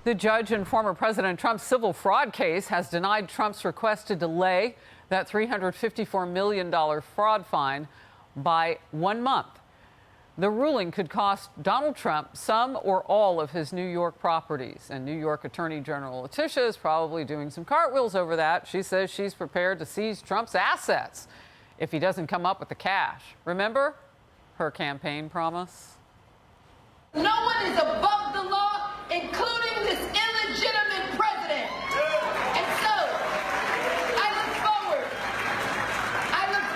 The judge in former President Trump's civil fraud case has denied Trump's request to delay that $354 million fraud fine by 1 month. The ruling could cost Donald Trump some or all of his New York properties. And New York Attorney General Letitia is probably doing some cartwheels over that. She says she's prepared to seize Trump's assets if he doesn't come up with the cash. Remember her campaign promise? No one is above the law, including this illegitimate president. And so, I look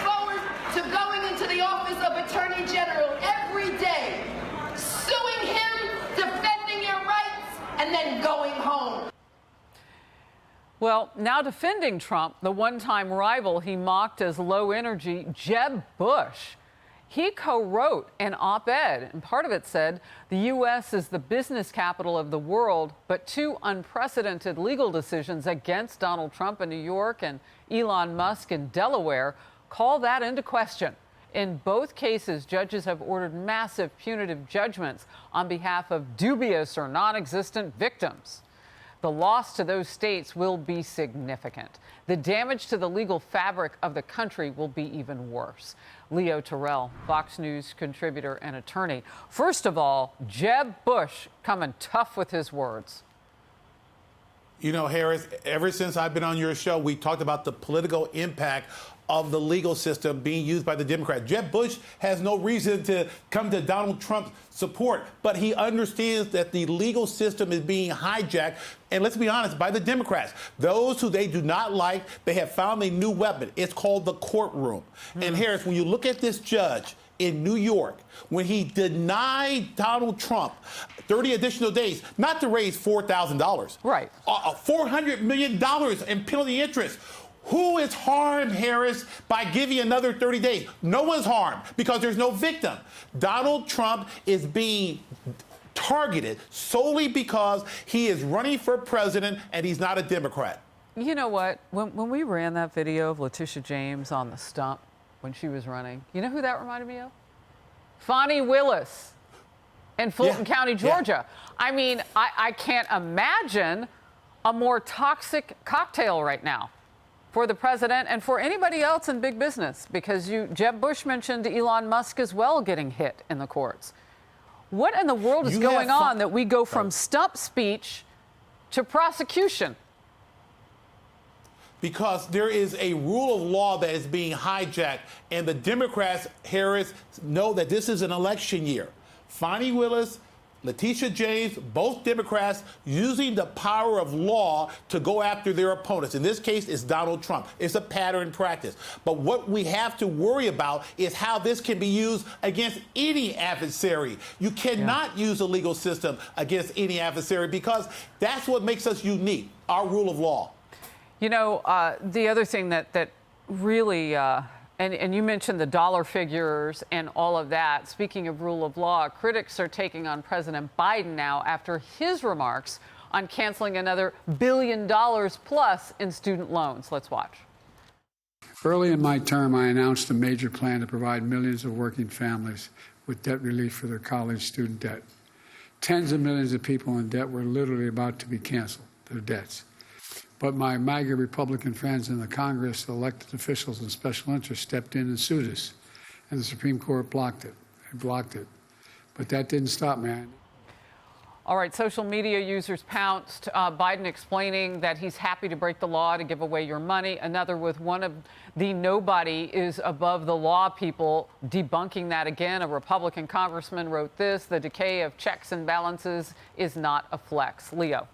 forward to going into the office of Attorney General every day, suing him, defending your rights, and then going home. Well, now defending Trump, the one-time rival he mocked as low energy, Jeb Bush. He co-wrote an op-ed, and part of it said, the U.S. is the business capital of the world, but two unprecedented legal decisions against Donald Trump in New York and Elon Musk in Delaware call that into question. In both cases, judges have ordered massive punitive judgments on behalf of dubious or non-existent victims. The loss to those states will be significant. The damage to the legal fabric of the country will be even worse. Leo Terrell, Fox News contributor and attorney. First of all, Jeb Bush coming tough with his words. You know, Harris, ever since I've been on your show, we talked about the political impact of the legal system being used by the Democrats. Jeb Bush has no reason to come to Donald Trump's support, but he understands that the legal system is being hijacked, and let's be honest, by the Democrats. Those who they do not like, they have found a new weapon. It's called the courtroom. And Harris, when you look at this judge in New York, when he denied Donald Trump 30 additional days, not to raise $4,000. Right. $400 million in penalty interest. Who is harmed, Harris, by giving another 30 days? No one's harmed because there's no victim. Donald Trump is being targeted solely because he is running for president and he's not a Democrat. You know what? When we ran that video of Letitia James on the stump when she was running, you know who that reminded me of? Fani Willis in Fulton County, Georgia. I mean, I can't imagine a more toxic cocktail right now for the president and for anybody else in big business, because Jeb Bush mentioned Elon Musk as well getting hit in the courts. What in the world is going on that we go from stump speech to prosecution? Because there is a rule of law that is being hijacked, and the Democrats, Harris, know that this is an election year. Fani Willis, Letitia James, both Democrats using the power of law to go after their opponents. In this case, it's Donald Trump. It's a pattern practice. But what we have to worry about is how this can be used against any adversary. You cannot use the legal system against any adversary because that's what makes us unique, our rule of law. You know, the other thing that really, and you mentioned the dollar figures and all of that. Speaking of rule of law, critics are taking on President Biden now after his remarks on canceling another $1 billion plus in student loans. Let's watch. Early in my term, I announced a major plan to provide millions of working families with debt relief for their college student debt. Tens of millions of people in debt were literally about to be canceled, their debts. But my MAGA Republican friends in the Congress, elected officials and special interests stepped in and sued us. And the Supreme Court blocked it. They blocked it. But that didn't stop, man. All right, social media users pounced. Biden explaining that he's happy to break the law to give away your money. Another with one of the nobody is above the law people debunking that again. A Republican congressman wrote this: the decay of checks and balances is not a flex. Leo.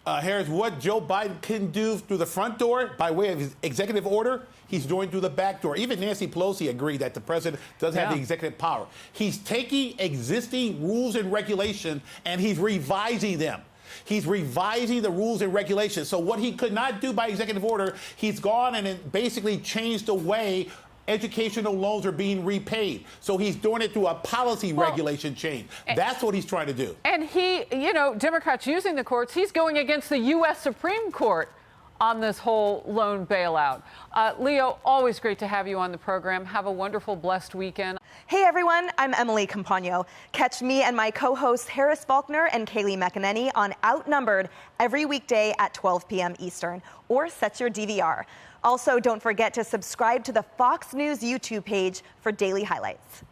Harris, what Joe Biden can do through the front door by way of his executive order, he's doing through the back door. Even Nancy Pelosi agreed that the president does have the executive power. He's taking existing rules and regulations and he's revising them. He's revising the rules and regulations. So what he could not do by executive order, he's gone and basically changed the way educational loans are being repaid. So he's doing it through a policy regulation change. That's what he's trying to do. And he, you know, Democrats using the courts, he's going against the U.S. Supreme Court on this whole loan bailout. Leo, always great to have you on the program. Have a wonderful, blessed weekend. Hey everyone, I'm Emily Campagno. Catch me and my co-hosts Harris Faulkner and Kaylee McEnany on Outnumbered every weekday at 12 p.m. Eastern, or set your DVR. Also, don't forget to subscribe to the Fox News YouTube page for daily highlights.